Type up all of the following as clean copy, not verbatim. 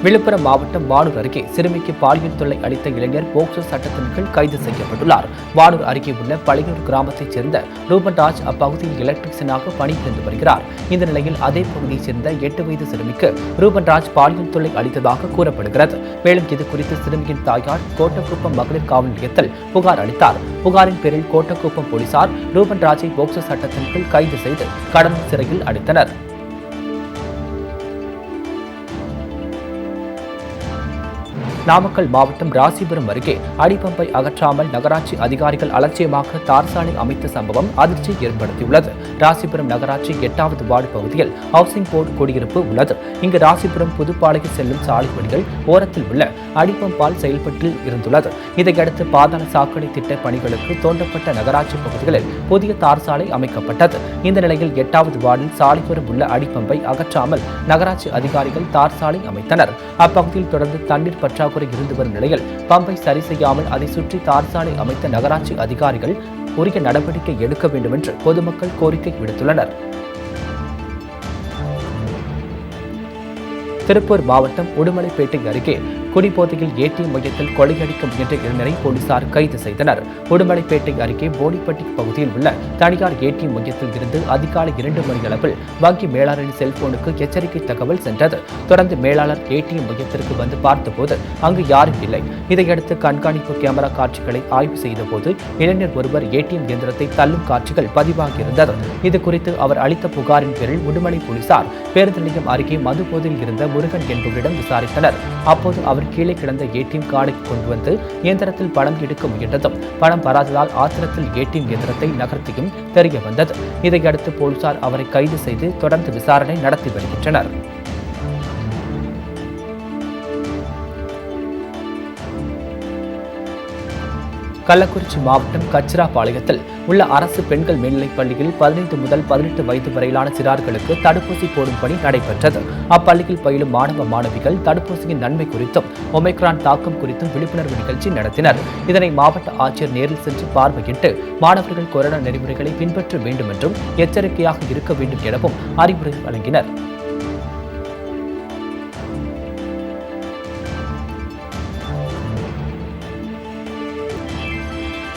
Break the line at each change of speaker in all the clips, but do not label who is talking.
விழுப்புரம் மாவட்டம் வானூர் அருகே சிறுமிக்கு பாலியல் தொல்லை அளித்த இளைஞர் போக்சோ சட்டத்தின் கீழ் கைது செய்யப்பட்டுள்ளார். வானூர் அருகே உள்ள பழையூர் கிராமத்தைச் சேர்ந்த ரூபன் ராஜ் அப்பகுதியில் எலக்ட்ரிஷியனாக பணிபுரிந்து வருகிறார். இந்த நிலையில் அதே பகுதியைச் சேர்ந்த 8 வயது சிறுமிக்கு ரூபன் ராஜ் பாலியல் தொல்லை அளித்ததாக கூறப்படுகிறது. மேலும் இது குறித்து சிறுமியின் தாயார் கோட்டக்குப்பம் மகளிர் காவல் நிலையத்தில் புகார் அளித்தார். புகாரின் பேரில் கோட்டக்குப்பம் போலீசார் ரூபன் ராஜை போக்சோ சட்டத்தின் கீழ் கைது செய்து கடலூர் சிறையில் அடைத்தனர். நாமக்கல் மாவட்டம் ராசிபுரம் அருகே அடிப்பம்பை அகற்றாமல் நகராட்சி அதிகாரிகள் அலட்சியமாக தார் சாலை அமைத்த சம்பவம் அதிர்ச்சியை ஏற்படுத்தியுள்ளது. ராசிபுரம் நகராட்சி 8வது வார்டு பகுதியில் ஹவுசிங் போர்டு குடியிருப்பு உள்ளது. இங்கு ராசிபுரம் புதுப்பாளையம் செல்லும் சாலை வழிகள் ஓரத்தில் உள்ள அடிப்பம்பால் செயல்பட்டு இருந்துள்ளது. இதையடுத்து பாதாள சாக்கடை திட்ட பணிகளுக்கு தோண்டப்பட்ட நகராட்சி பகுதிகளில் புதிய தார் சாலை அமைக்கப்பட்டது. இந்த நிலையில் 8வது வார்டில் சாலையோரம் உள்ள அடிப்பம்பை அகற்றாமல் நகராட்சி அதிகாரிகள் தார் சாலை அமைத்தனர். அப்பகுதியில் தொடர்ந்து தண்ணீர் பற்றாக்குறை இருந்து வரும் நிலையில் பம்பை சரி செய்யாமல் அதை சுற்றி தார் சாலை அமைத்த நகராட்சி அதிகாரிகள் உரிய நடவடிக்கை எடுக்க வேண்டும் என்று பொதுமக்கள் கோரிக்கை விடுத்துள்ளனர். திருப்பூர் மாவட்டம் உடுமலைப்பேட்டை அருகே குடிபோதையில் ஏடிஎம் மையத்தில் கொள்ளையடிக்க முயன்ற இளைஞரை போலீசார் கைது செய்தனர். உடுமலைப்பேட்டை அருகே போடிப்பட்டி பகுதியில் உள்ள தனியார் ஏடிஎம் மையத்தில் இருந்து அதிகாலை 2 மணி அளவில் வங்கி மேலாளரின் செல்போனுக்கு எச்சரிக்கை தகவல் சென்றது. தொடர்ந்து மேலாளர் ஏடிஎம் மையத்திற்கு வந்து பார்த்தபோது அங்கு யாரும் இல்லை. இதையடுத்து கண்காணிப்பு கேமரா காட்சிகளை ஆய்வு செய்தபோது இளைஞர் ஒருவர் ஏடிஎம் இயந்திரத்தை தள்ளும் காட்சிகள் பதிவாகியிருந்தது. இதுகுறித்து அவர் அளித்த புகாரின் பேரில் உடுமலை போலீசார் பேருந்து நிலையம் அருகே மது போதையில் இருந்த முருகன் என்பவரிடம் விசாரித்தனர். அப்போது அவர் கீழே கிடந்த ஏடிஎம் கார்டை கொண்டு வந்து இயந்திரத்தில் பணம் எடுக்க முயன்றதும் பணம் வராததால் ஆத்திரத்தில் ஏடிஎம் இயந்திரத்தை நகர்த்தியும் தெரிய வந்தது. இதையடுத்து போலீசார் அவரை கைது செய்து தொடர்ந்து விசாரணை நடத்தி வருகின்றனர். கள்ளக்குறிச்சி மாவட்டம் கச்சிராபாளையத்தில் உள்ள அரசு பெண்கள் மேல்நிலைப் பள்ளியில் 15 முதல் 18 வயது வரையிலான சிறார்களுக்கு தடுப்பூசி போடும் பணி நடைபெற்றது. அப்பள்ளியில் பயிலும் மாணவ மாணவிகள் தடுப்பூசியின் நன்மை குறித்தும் ஒமைக்ரான் தாக்கம் குறித்தும் விழிப்புணர்வு நிகழ்ச்சி நடத்தினர். இதனை மாவட்ட ஆட்சியர் நேரில் சென்று பார்வையிட்டு மாணவர்கள் கொரோனா நெறிமுறைகளை பின்பற்ற வேண்டும் என்றும் எச்சரிக்கையாக இருக்க வேண்டும் எனவும் அறிவுரை வழங்கினர்.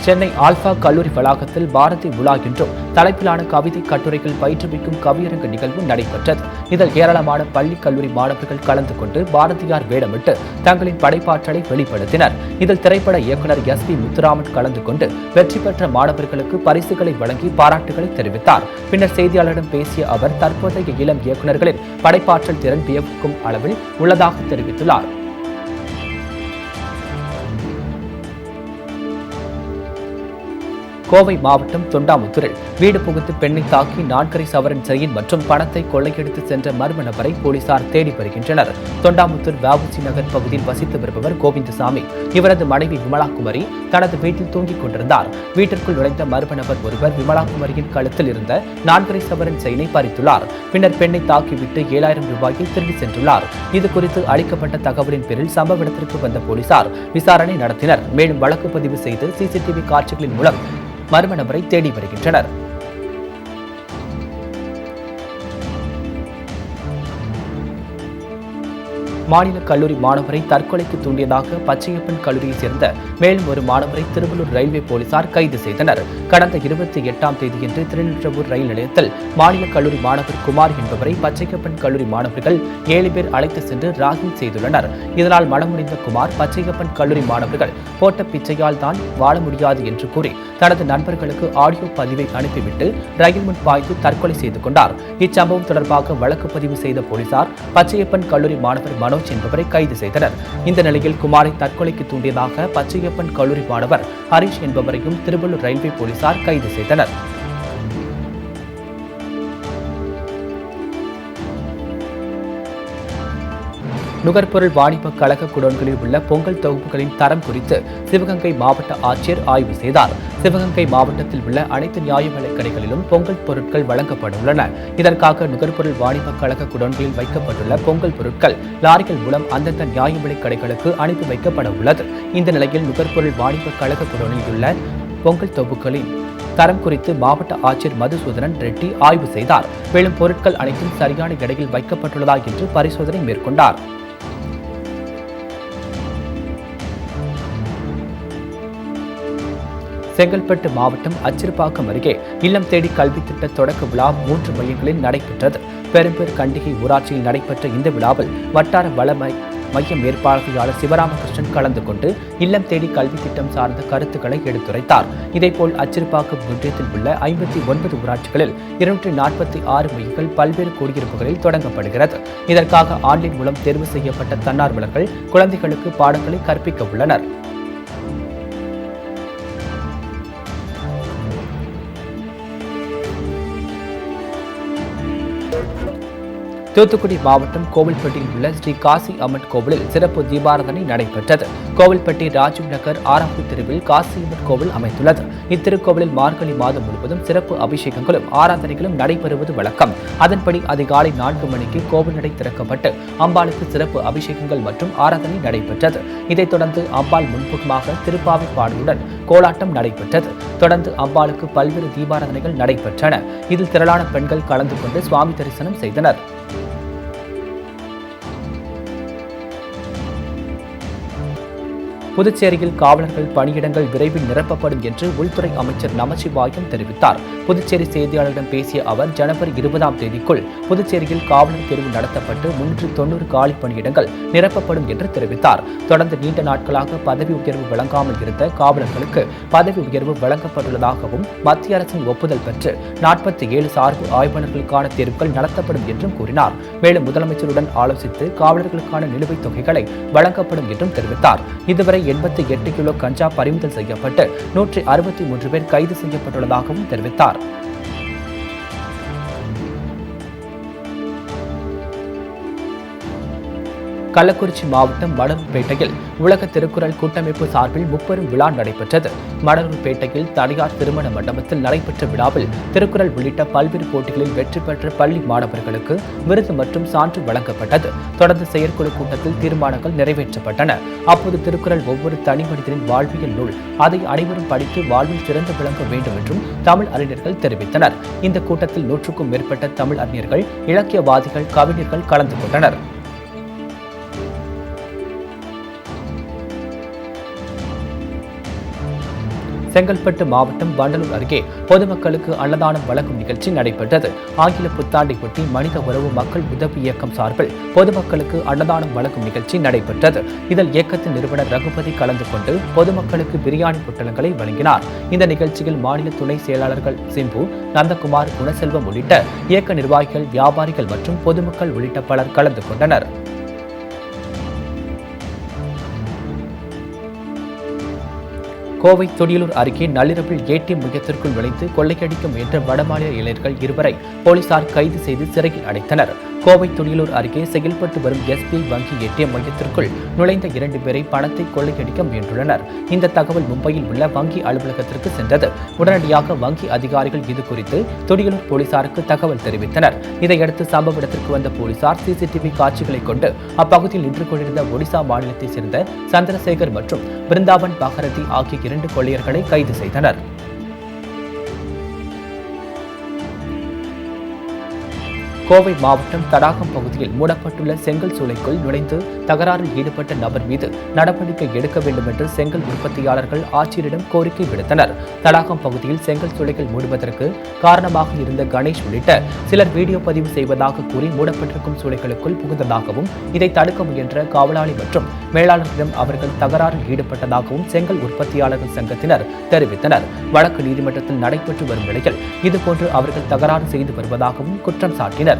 சென்னை ஆல்பா கல்லூரி வளாகத்தில் பாரதி உலா என்றும் தலைப்பிலான கவிதை கட்டுரைகள் பயிற்றுவிக்கும் கவியரங்கு நிகழ்வு நடைபெற்றது. இதில் ஏராளமான பள்ளி கல்லூரி மாணவர்கள் கலந்து கொண்டு பாரதியார் வேடமிட்டு தங்களின் படைப்பாற்றலை வெளிப்படுத்தினர். இதில் திரைப்பட இயக்குநர் SP முத்துராமன் கலந்து கொண்டு வெற்றி பெற்ற மாணவர்களுக்கு பரிசுகளை வழங்கி பாராட்டுகளை தெரிவித்தார். பின்னர் செய்தியாளரிடம் பேசிய அவர் தற்போதைய இளம் இயக்குநர்களின் படைப்பாற்றல் திறன் வியக்கும் அளவில் உள்ளதாக தெரிவித்துள்ளார். கோவை மாவட்டம் தொண்டாமுத்தூரில் வீடு புகுந்து பெண்ணை தாக்கி 4.5 சவரன் செயின் மற்றும் பணத்தை கொள்ளையடித்து சென்ற மர்ம நபரை போலீசார் தேடி வருகின்றனர். தொண்டாமுத்தூர் வஉசி நகர் பகுதியில் வசித்து வருபவர் கோவிந்தசாமி. இவரது மனைவி விமலாகுமரி தனது வீட்டில் தூங்கிக் கொண்டிருந்தார். வீட்டிற்குள் நுழைந்த மர்ம நபர் ஒருவர் விமலாகுமரியின் கழுத்தில் இருந்த 4.5 சவரன் செயினை பறித்துள்ளார். பின்னர் பெண்ணை தாக்கிவிட்டு 7000 ரூபாயை திருடி சென்றுள்ளார். இதுகுறித்து அளிக்கப்பட்ட தகவலின் பேரில் சம்பவ இடத்திற்கு வந்த போலீசார் விசாரணை நடத்தினர். மேலும் வழக்கு பதிவு செய்து CCTV காட்சிகளின் மூலம் மர்ம நபரை தேடி வருகின்றனர். மாநில கல்லூரி மாணவரை தற்கொலைக்கு தூண்டியதாக பச்சையப்பன் கல்லூரியைச் சேர்ந்த மேலும் ஒரு மாணவரை திருவள்ளூர் ரயில்வே போலீசார் கைது செய்தனர். கடந்த 28ஆம் தேதியன்று திருநின்றவூர் ரயில் நிலையத்தில் மாநில கல்லூரி மாணவர் குமார் என்பவரை பச்சையப்பன் கல்லூரி மாணவர்கள் 7 பேர் அழைத்து சென்று ராகிங் செய்துள்ளனர். இதனால் மனமுடிந்த குமார் பச்சையப்பன் கல்லூரி மாணவர்கள் போட்ட பிச்சையால் தான் வாழ முடியாது என்று கூறி தனது நண்பர்களுக்கு ஆடியோ பதிவை அனுப்பிவிட்டு ரயில் முன் பாய்ந்து தற்கொலை செய்து கொண்டார். இச்சம்பவம் தொடர்பாக வழக்கு பதிவு செய்த போலீசார் பச்சையப்பன் கல்லூரி மாணவர் மனோஜ் என்பவரை கைது செய்தனர். இந்த நிலையில் குமாரை தற்கொலைக்கு தூண்டியதாக பச்சையப்பன் கல்லூரி மாணவர் ஹரிஷ் என்பவரையும் திருவள்ளூர் ரயில்வே போலீசார் கைது செய்தனர். நுகர்பொருள் வாணிப கழக குடோன்களில் உள்ள பொங்கல் தொகுப்புகளின் தரம் குறித்து சிவகங்கை மாவட்ட ஆட்சியர் ஆய்வு செய்தார். சிவகங்கை மாவட்டத்தில் உள்ள அனைத்து நியாய விலைக் கடைகளிலும் பொங்கல் பொருட்கள் வழங்கப்பட உள்ளன. இதற்காக நுகர்பொருள் வாணிப கழக குடோன்களில் வைக்கப்பட்டுள்ள பொங்கல் பொருட்கள் லாரிகள் மூலம் அந்தந்த நியாய விலைக் கடைகளுக்கு அனுப்பி வைக்கப்பட உள்ளது. இந்த நிலையில் நுகர்பொருள் வாணிப கழக குடோனில் உள்ள பொங்கல் தொகுப்புகளின் தரம் குறித்து மாவட்ட ஆட்சியர் மதுசூதனன் ரெட்டி ஆய்வு செய்தார். மேலும் பொருட்கள் அனைத்தும் சரியான எடையில் வைக்கப்பட்டுள்ளதா என்று பரிசோதனை மேற்கொண்டார். செங்கல்பட்டு மாவட்டம் அச்சிறுபாக்கம் அருகே இல்லம் தேடி கல்வி திட்ட தொடக்க விழா 3 மையங்களில் நடைபெற்றது. பெரும்பேர் கண்டிகை ஊராட்சியில் நடைபெற்ற இந்த விழாவில் வட்டார வள மைய மேற்பார்வையாளர் சிவராமகிருஷ்ணன் கலந்து கொண்டு இல்லம் தேடி கல்வி திட்டம் சார்ந்த கருத்துக்களை எடுத்துரைத்தார். இதேபோல் அச்சிறுபாக்கம் ஒன்றியத்தில் உள்ள 59 ஊராட்சிகளில் 246 மையங்கள் பல்வேறு குடியிருப்புகளில் தொடங்கப்படுகிறது. இதற்காக ஆன்லைன் மூலம் தேர்வு செய்யப்பட்ட தன்னார்வலர்கள் குழந்தைகளுக்கு பாடங்களை கற்பிக்க உள்ளனர். தூத்துக்குடி மாவட்டம் கோவில்பட்டியில் உள்ள ஸ்ரீ காசி அம்மன் கோவிலில் சிறப்பு தீபாராதனை நடைபெற்றது. கோவில்பட்டி ராஜீவ் நகர் 6வது தெருவில் காசி அம்மன் கோவில் அமைந்துள்ளது. இத்திருக்கோவிலில் மார்கழி மாதம் முழுவதும் சிறப்பு அபிஷேகங்களும் ஆராதனைகளும் நடைபெறுவது வழக்கம். அதன்படி அதிகாலை 4 மணிக்கு கோவில் நடை திறக்கப்பட்டு அம்பாளுக்கு சிறப்பு அபிஷேகங்கள் மற்றும் ஆராதனை நடைபெற்றது. இதைத் தொடர்ந்து அம்பாள் முன்புறமாக திருப்பாவை பாடலுடன் கோலாட்டம் நடைபெற்றது. தொடர்ந்து அம்பாளுக்கு பல்வேறு தீபாராதனைகள் நடைபெற்றன. இதில் திரளான பெண்கள் கலந்து கொண்டு சுவாமி தரிசனம் செய்தனர். புதுச்சேரியில் காவலர்கள் பணியிடங்கள் விரைவில் நிரப்பப்படும் என்று உள்துறை அமைச்சர் நமச்சிவாயம் தெரிவித்தார். புதுச்சேரி செய்தியாளர்களிடம் பேசிய அவர், ஜனவரி 20ஆம் தேதிக்குள் புதுச்சேரியில் காவலர் தேர்வு நடத்தப்பட்டு 390 காலி பணியிடங்கள் நிரப்பப்படும் என்று தெரிவித்தார். தொடர்ந்து நீண்ட நாட்களாக பதவி உயர்வு வழங்காமல் இருந்த காவலர்களுக்கு பதவி உயர்வு வழங்கப்பட்டுள்ளதாகவும் மத்திய அரசின் ஒப்புதல் பெற்று 47 சார்பு ஆய்வாளர்களுக்கான தேர்வுகள் நடத்தப்படும் என்றும் கூறினார். மேலும் முதலமைச்சருடன் ஆலோசித்து காவலர்களுக்கான நிலுவைத் தொகைகளை வழங்கப்படும் என்றும் தெரிவித்தார். இதுவரை 88 கிலோ கஞ்சா பறிமுதல் செய்யப்பட்டு 163 பேர் கைது செய்யப்பட்டுள்ளதாகவும் தெரிவித்தார். கள்ளக்குறிச்சி மாவட்டம் மணலூர்பேட்டையில் உலக திருக்குறள் கூட்டமைப்பு சார்பில் முப்பெரும் விழா நடைபெற்றது. மணலூர்பேட்டையில் தனியார் திருமண மண்டபத்தில் நடைபெற்ற விழாவில் திருக்குறள் உள்ளிட்ட பல்வேறு போட்டிகளில் வெற்றி பெற்ற பள்ளி மாணவர்களுக்கு விருது மற்றும் சான்று வழங்கப்பட்டது. தொடர்ந்து செயற்குழு கூட்டத்தில் தீர்மானங்கள் நிறைவேற்றப்பட்டன. அப்போது திருக்குறள் ஒவ்வொரு தனி மனிதனின் வாழ்வியல் நூல், அதை அனைவரும் படித்து வாழ்வில் சிறந்து விளங்க வேண்டும் என்றும் தமிழ் அறிஞர்கள் தெரிவித்தனர். இந்த கூட்டத்தில் 100க்கும் மேற்பட்ட தமிழ் அறிஞர்கள், இலக்கியவாதிகள், கவிஞர்கள் கலந்து கொண்டனர். செங்கல்பட்டு மாவட்டம் வண்டலூர் அருகே பொதுமக்களுக்கு அன்னதானம் வழங்கும் நிகழ்ச்சி நடைபெற்றது. ஆங்கில புத்தாண்டையொட்டி மனித உறவு மக்கள் உதவி இயக்கம் சார்பில் பொதுமக்களுக்கு அன்னதானம் வழங்கும் நிகழ்ச்சி நடைபெற்றது. இதில் இயக்கத்தின் நிறுவனர் ரகுபதி கலந்து கொண்டு பொதுமக்களுக்கு பிரியாணி பொட்டலங்களை வழங்கினார். இந்த நிகழ்ச்சியில் மாநில துணை செயலாளர்கள் சிம்பு, நந்தகுமார், குணசெல்வம் உள்ளிட்ட இயக்க நிர்வாகிகள், வியாபாரிகள் மற்றும் பொதுமக்கள் உள்ளிட்ட பலர் கலந்து கொண்டனர். கோவை துடியலூர் அருகே நள்ளிரவில் ஏடிஎம் மையத்திற்குள் நுழைந்து கொள்ளையடிக்க முயன்ற வடமாநில இளைஞர்கள் 2 போலீசார் கைது செய்து சிறையில் அடைத்தனர். கோவை துடியலூர் அருகே செயல்பட்டு வரும் எஸ்பிஐ வங்கி ஏடிஎம் மையத்திற்குள் நுழைந்த 2 பேரை பணத்தை கொள்ளையடிக்க முயன்றுள்ளனர். இந்த தகவல் மும்பையில் உள்ள வங்கி அலுவலகத்திற்கு சென்றது. உடனடியாக வங்கி அதிகாரிகள் இது குறித்து துடியலூர் போலீசாருக்கு தகவல் தெரிவித்தனர். இதையடுத்து சம்பவ இடத்திற்கு வந்த போலீசார் சிசிடிவி காட்சிகளை கொண்டு அப்பகுதியில் நின்று கொண்டிருந்த ஒடிசா மாநிலத்தைச் சேர்ந்த சந்திரசேகர் மற்றும் பிருந்தாவன் பகரதி ஆகிய 2 கொள்ளையர்களை கைது செய்தனர். கோவை மாவட்டம் தடாகம் பகுதியில் மூடப்பட்டுள்ள செங்கல் சூளைக்குள் நுழைந்து தகராறில் ஈடுபட்ட நபர் மீது நடவடிக்கை எடுக்க வேண்டும் என்று செங்கல் உற்பத்தியாளர்கள் ஆட்சியரிடம் கோரிக்கை விடுத்தனர். தடாகம் பகுதியில் செங்கல் சூளைகள் மூடுவதற்கு காரணமாக இருந்த கணேஷ் உள்ளிட்ட சிலர் வீடியோ பதிவு செய்வதாக கூறி மூடப்பட்டிருக்கும் சூளைகளுக்குள் புகுந்ததாகவும் இதை தடுக்க முயன்ற காவலாளி மற்றும் மேலாளர்களிடம் அவர்கள் தகராறில் ஈடுபட்டதாகவும் செங்கல் உற்பத்தியாளர்கள் சங்கத்தினர் தெரிவித்தனர். வழக்கு நீதிமன்றத்தில் நடைபெற்று வரும் நிலையில் இதுபோன்று அவர்கள் தகராறு செய்து வருவதாகவும் குற்றம் சாட்டினர்.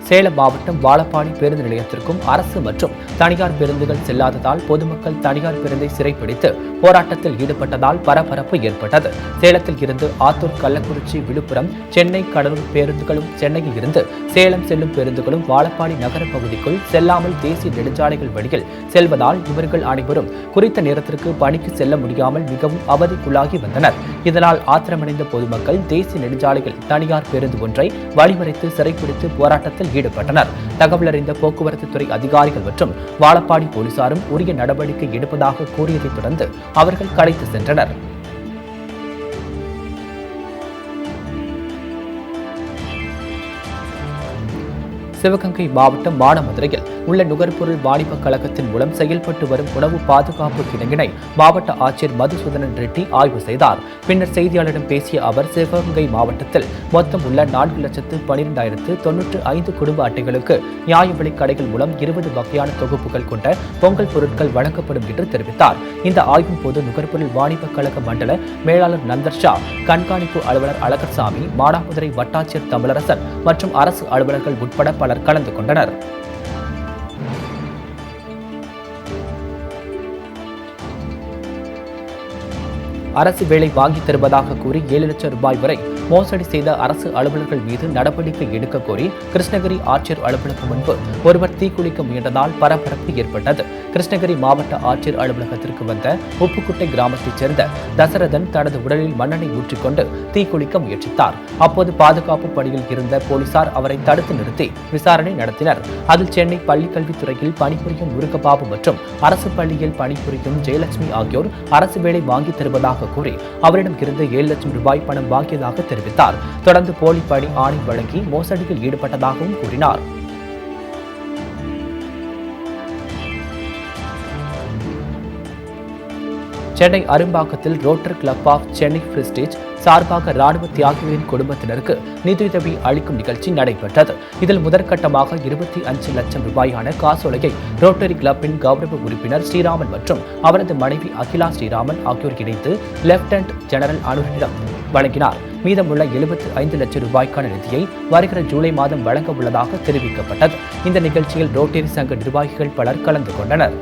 சேலம் மாவட்டம் வாழப்பாடி பேருந்து நிலையத்திற்கும் அரசு மற்றும் தனியார் பேருந்துகள் செல்லாததால் பொதுமக்கள் தனியார் பேருந்தை சிறைப்பிடித்து போராட்டத்தில் ஈடுபட்டதால் பரபரப்பு ஏற்பட்டது. சேலத்தில் இருந்து ஆத்தூர், கள்ளக்குறிச்சி, விழுப்புரம், சென்னை, கடலூர் பேருந்துகளும் சென்னையில் இருந்து சேலம் செல்லும் பேருந்துகளும் வாழப்பாடி நகர பகுதிக்குள் செல்லாமல் தேசிய நெடுஞ்சாலைகள் வழியில் செல்வதால் இவர்கள் அனைவரும் குறித்த நேரத்திற்கு பணிக்கு செல்ல முடியாமல் மிகவும் அவதிக்குள்ளாகி வந்தனர். இதனால் ஆத்திரமடைந்த பொதுமக்கள் தேசிய நெடுஞ்சாலையில் தனியார் பேருந்து ஒன்றை வழிமறைத்து சிறைப்பிடித்து போராட்டத்தில் ஈடுபட்டனர். தகவல் அறிந்த போக்குவரத்து துறை அதிகாரிகள் மற்றும் வாழப்பாடி போலீசாரும் உரிய நடவடிக்கை எடுப்பதாக கூறியதைத் தொடர்ந்து அவர்கள் கலைத்து சென்றனர். சிவகங்கை மாவட்டம் மானாமதுரையில் உள்ள நுகர்பொருள் வாணிப கழகத்தின் மூலம் செயல்பட்டு வரும் உணவு பாதுகாப்பு கிடங்கினை மாவட்ட ஆட்சியர் மதுசூதனன் ரெட்டி ஆய்வு செய்தார். பின்னர் செய்தியாளரிடம் பேசிய அவர், சிவகங்கை மாவட்டத்தில் மொத்தம் உள்ள 4,12,095 குடும்ப அட்டைகளுக்கு நியாய விலைக் கடைகள் மூலம் 20 வகையான தொகுப்புகள் கொண்ட பொங்கல் பொருட்கள் வழங்கப்படும் என்று தெரிவித்தார். இந்த ஆய்வின் போது நுகர்பொருள் வாணிப கழக மண்டல மேலாளர் நந்தர்ஷா, கண்காணிப்பு அலுவலர் அழகர்சாமி, மானாமதுரை வட்டாட்சியர் தமிழரசன் மற்றும் அரசு அலுவலர்கள் உட்பட பலர் கலந்து கொண்டனர். அரசு வேலை வாங்கித் தருவதாக கூறி 7 லட்சம் ரூபாய் வரை மோசடி செய்த அரசு அலுவலர்கள் மீது நடவடிக்கை எடுக்க கோரி கிருஷ்ணகிரி ஆட்சியர் அலுவலகம் முன்பு ஒருவர் தீக்குளிக்க முயன்றதால் பரபரப்பு ஏற்பட்டது. கிருஷ்ணகிரி மாவட்ட ஆட்சியர் அலுவலகத்திற்கு வந்த உப்புக்குட்டை கிராமத்தைச் சேர்ந்த தசரதன் தனது உடலில் மண்ணெண்ணெய் ஊற்றிக்கொண்டு தீக்குளிக்க முயற்சித்தார். அப்போது பாதுகாப்பு பணியில் இருந்த போலீசார் அவரை தடுத்து நிறுத்தி விசாரணை நடத்தினர். அதில் சென்னை பள்ளிக்கல்வித்துறையில் பணிபுரியும் முருகபாபு மற்றும் அரசு பள்ளியில் பணிபுரியும் ஜெயலட்சுமி ஆகியோர் அரசு வேலை வாங்கித் தருவதாக கூறி அவரிடம் இருந்து 7 லட்சம் ரூபாய் பணம் வாங்கியதாக தெரிவித்தார். தொடர்ந்து போலி பணி ஆணை வழங்கி மோசடியில் ஈடுபட்டதாகவும் கூறினார். சென்னை அரும்பாக்கத்தில் rotary club of Chennai prestige சார்பாக ராணுவ தியாகிகளின் குடும்பத்தினருக்கு நிதியுதவி அளிக்கும் நிகழ்ச்சி நடைபெற்றது. இதில் முதற்கட்டமாக 25 லட்சம் ரூபாயான காசோலையை ரோட்டரி கிளப்பின் கௌரவ உறுப்பினர் ஸ்ரீராமன் மற்றும் அவரது மனைவி அகிலா ஸ்ரீராமன் ஆகியோர் இணைத்து லெப்டினன்ட் ஜெனரல் அனுரிடம் வழங்கினார். மீதமுள்ள 75 லட்சம் ரூபாய்க்கான நிதியை வருகிற ஜூலை மாதம் வழங்க உள்ளதாக தெரிவிக்கப்பட்டது. இந்த நிகழ்ச்சியில் ரோட்டரி சங்க நிர்வாகிகள் பலர் கலந்து கொண்டனர்.